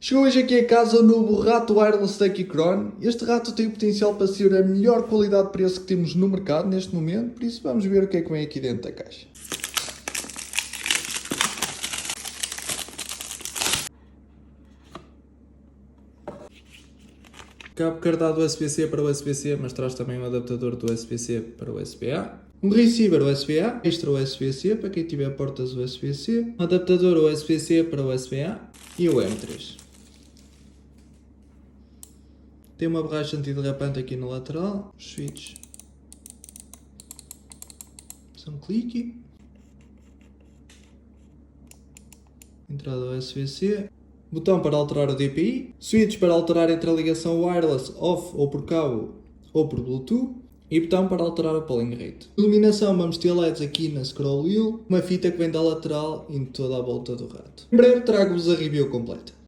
Chegou hoje aqui a casa o novo rato wireless da Keychron. Este rato tem o potencial para ser a melhor qualidade de preço que temos no mercado neste momento, por isso vamos ver o que é que vem aqui dentro da caixa. Cabo cardado USB-C para USB-C, mas traz também um adaptador do USB-C para USB-A. Um receiver USB-A, extra USB-C para quem tiver portas USB-C. Um adaptador USB-C para USB-A e o M3. Tem uma borracha antiderrapante aqui no lateral. Os switches são clique. Entrada USB-C. Botão para alterar o DPI. Switch para alterar entre a ligação wireless off ou por cabo ou por Bluetooth. E botão para alterar o polling rate. Iluminação, vamos ter LEDs aqui na scroll wheel. Uma fita que vem da lateral em toda a volta do rato. Em breve trago-vos a review completa.